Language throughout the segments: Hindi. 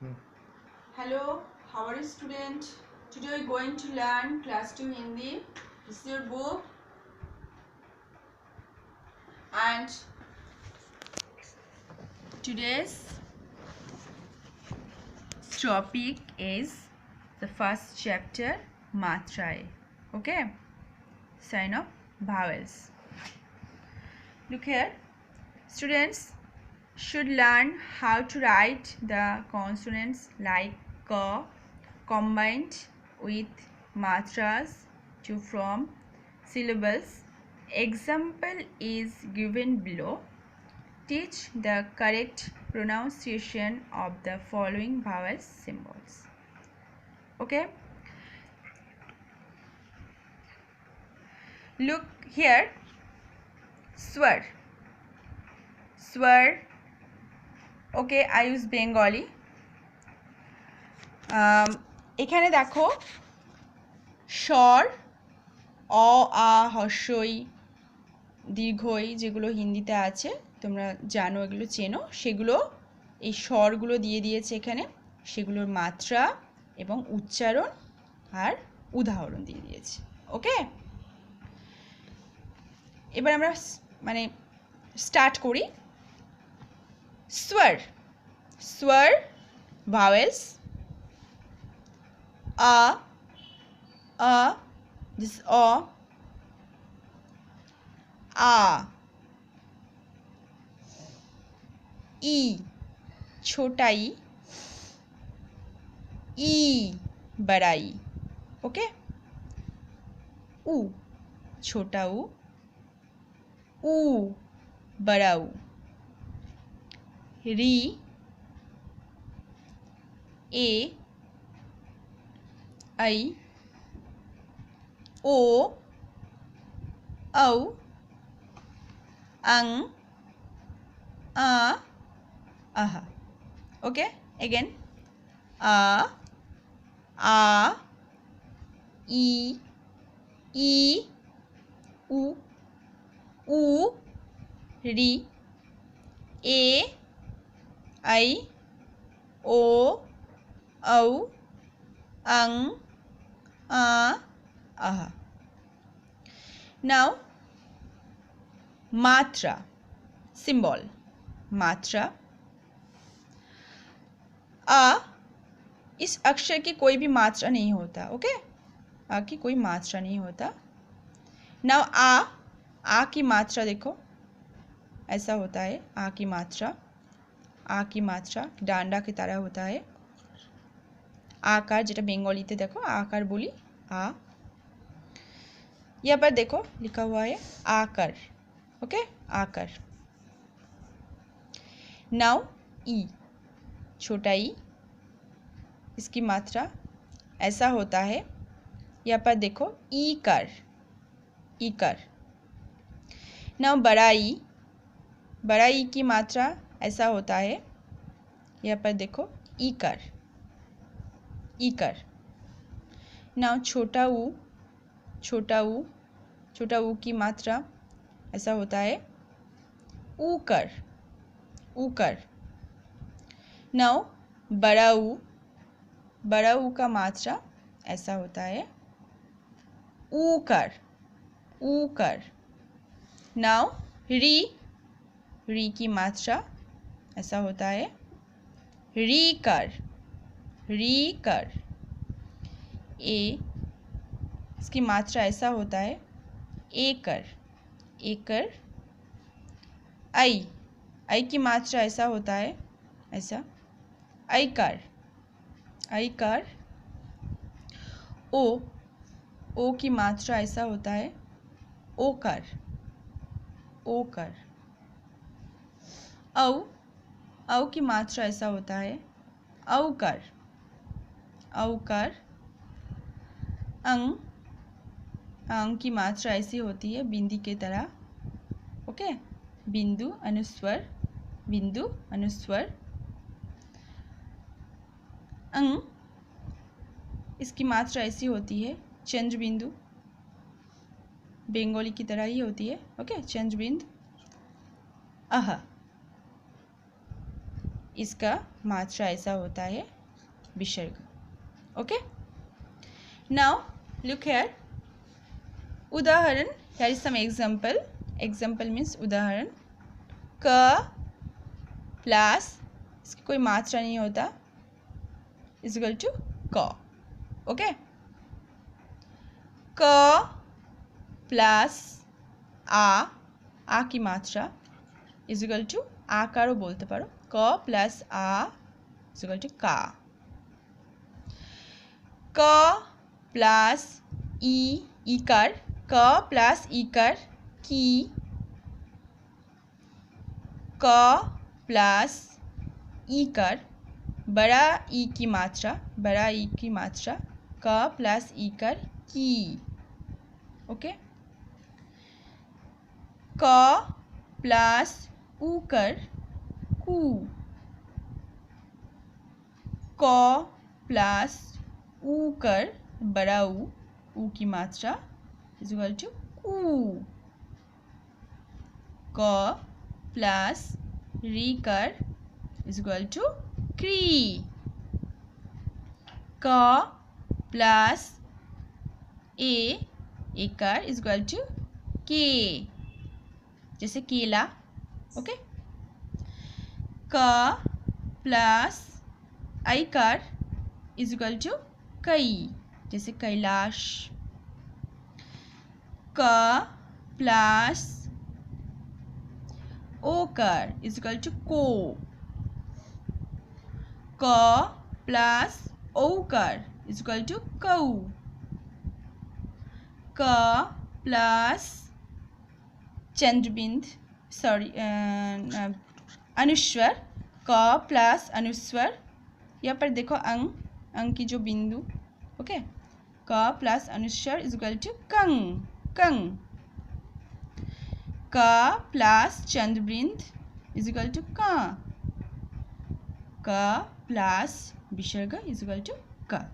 Hello, how are you student? Today we are going to learn class 2 Hindi. This is your book and today's topic is the first chapter Matraye. Okay, sign of vowels. Look here, students should learn how to write the consonants like ka combined with matras to form syllables. Example is given below. Teach the correct pronunciation of the following vowel symbols. Okay. Look here. Swar. Swar. Okay, I use Bengali. এখানে দেখো স্বর অ আ হস্যই দীর্ঘই যেগুলো হিন্দিতে আছে তোমরা জানো, এগুলো চেনো, সেগুলো এই স্বরগুলো দিয়ে দিয়েছে এখানে, সেগুলোর মাত্রা এবং উচ্চারণ আর উদাহরণ দিয়ে দিয়েছে। ওকে, এবার আমরা মানে স্টার্ট করি। স্বর, স্বর ভাওয়েলস a, this a, ई छोटा ई बड़ा ई। ओके, ऊ छोटा ऊ बड़ा ऊ। री ए आई ओ औ अंग आ आहा। ओके, अगेन आ ई ऊ री ए आई ओ औ अंग आ आहा। नाउ मात्रा सिंबल, मात्रा आ, इस अक्षर की कोई भी मात्रा नहीं होता। ओके, आ की कोई मात्रा नहीं होता। नाउ आ की मात्रा देखो, ऐसा होता है आ की मात्रा। आ की मात्रा डांडा की तरह होता है। आकार जेटा बेंगलीते देखो आकार बोली आ, यहाँ पर देखो लिखा हुआ है आकर। ओके, आकर। नाउ ई छोटा ई, इसकी मात्रा ऐसा होता है, यहाँ पर देखो ई कर, ई कर। नाउ बड़ा ई की मात्रा ऐसा होता है, यहाँ पर देखो ई कर, ई कर। नाउ छोटा ऊ की मात्रा ऐसा होता है ऊ कर, ऊ कर। नाउ बड़ा ऊ का मात्रा ऐसा होता है ऊ कर, ऊ कर। नाउ री की मात्रा ऐसा होता है री कर, री कर। ए, इसकी मात्रा ऐसा होता है ए कर, ए कर। आई की मात्रा ऐसा होता है ऐसा आई कर, आई कर। ओ की मात्रा ऐसा होता है ओ कर, ओ कर। औ की मात्रा ऐसा होता है औ कर, औ कर। अंग की मात्रा ऐसी होती है बिंदी की तरह। ओके, बिंदु अनुस्वर, बिंदु अनुस्वर। अंग, इसकी मात्रा ऐसी होती है चंद्र बिंदु, बेंगली की तरह ही होती है। ओके, चंद्र बिंदु। अह, इसका मात्रा ऐसा होता है विसर्ग. Okay, now look here. उदाहरण, here is some example. Example means उदाहरण. क प्लस, इसकी कोई मात्रा नहीं होता, इज इक्वल टू क. ओके, क प्लस आ की मात्रा इज इक्वल टू आकारो बोलते पारो. क प्लस आ इज इक्वल टू का. क प्लस ईकार, क प्लस ईकार की. क प्लस ईकार बड़ा ई की मात्रा, बड़ा ई की मात्रा. क प्लस ईकार की. ओके, क प्लस ऊकर कू. क प्लस ऊकर बड़ा ऊ की मात्रा इज इक्वल टू कू. क प्लस रीकर इज इक्वल टू क्री. क प्लस एकर इज इक्वल टू के, जैसे केला. ओके, क प्लस आईकार इज इक्वल टू कई, जैसे कैलाश. क प्लस ओकर इज इक्वल टू को. क प्लस ओकर इज इक्वल टू कऊ. क प्लस चंद्रबिंद, सॉरी अनुस्वर. क प्लस अनुस्वर, यहाँ पर देखो अंग की जो बिंदु. ओके, क प्लस अनुस्वर इज इक्वल टू कंग. क प्लस चंद्रबिंद इज इक्वल टू क. क प्लस विसर्ग इज इक्वल टू क.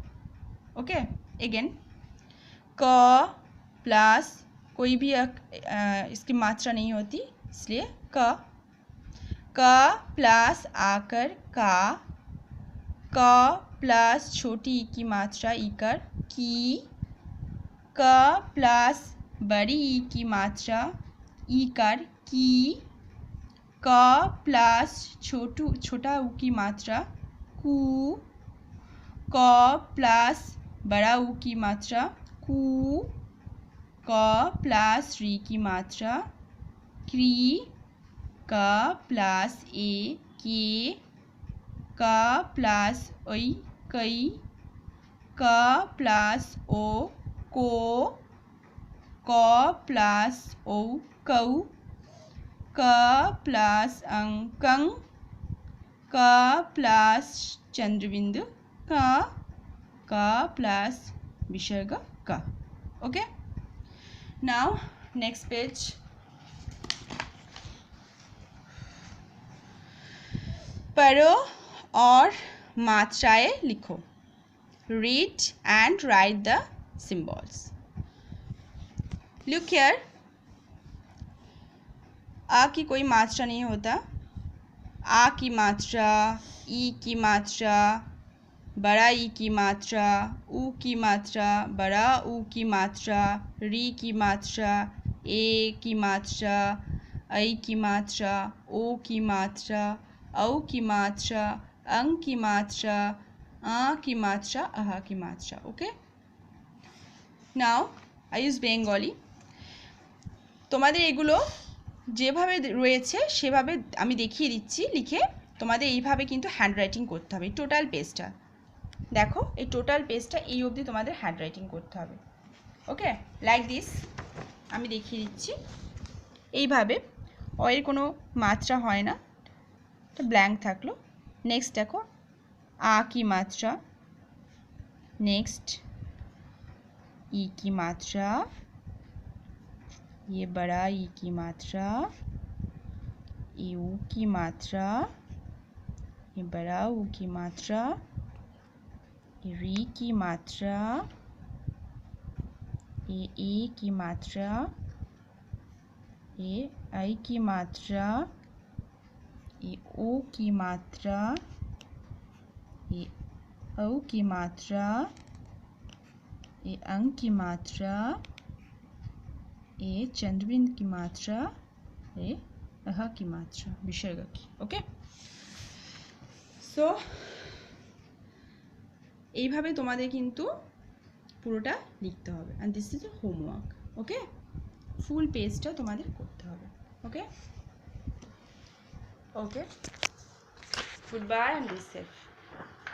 ओके, अगेन क प्लस कोई भी इसकी मात्रा नहीं होती, इसलिए क. क प्लस आकर का. क प्लस छोटी ई की मात्रा ईकर की. क प्लस बड़ी ई की मात्रा ईकर की. क प्लस छोटा ऊ की मात्रा कू. क प्लस बड़ा ऊ की मात्रा कू. क प्लस री की मात्रा क्री. क प्लस ए के. क प्लस ओई कई. क प्लस ओ को. क प्लस ओ कऊ. क प्लस कंग. क प्लस चंद्रबिंदु क प्लस विसर्ग क. Okay, now next page. पढ़ो और मात्राएं लिखो. Read and write the symbols. Look here. आ की कोई मात्रा नहीं होता. आ की मात्रा, ई की मात्रा, बड़ा ई की मात्रा, ऊ की मात्रा, बड़ा ऊ की मात्रा, री की मात्रा, ए की मात्रा, ऐ की मात्रा, ओ की मात्रा, औ की मात्रा, अंग की मात्रा, आ की मात्रा, आहा की मात्रा. Okay, now I use Bengali. তোমাদের এগুলো যেভাবে রয়েছে সেভাবে আমি দেখিয়ে দিচ্ছি লিখে. তোমাদের এইভাবে কিন্তু হ্যান্ডরাইটিং করতে হবে. টোটাল পেজটা দেখো, এই টোটাল পেজটা এই অবধি তোমাদের হ্যান্ডরাইটিং করতে হবে. ওকে, লাইক দিস. আমি দেখিয়ে দিচ্ছি এইভাবে. এর কোনো মাত্রা হয় না, এটা ব্ল্যাঙ্ক থাকলো. নেক্সট দেখো, आ की मात्रा. नेक्स्ट ई की मात्रा, ये बड़ा ई की मात्रा, ये ऊ की मात्रा, ये बड़ा ऊ की मात्रा, ये री की मात्रा, ये ए की मात्रा, ये आई की मात्रा, ये ओ की मात्रा, ये औ की मात्रा, ये अंग की मात्रा, ये चंद्रबिंदु की मात्रा, ये अह की मात्रा विसर्ग की। ओके, सो এইভাবে তোমাদের কিন্তু পুরোটা লিখতে হবে। And this is a homework. Okay, full পেজটা তোমাদের করতে হবে। Okay okay, goodbye and be safe.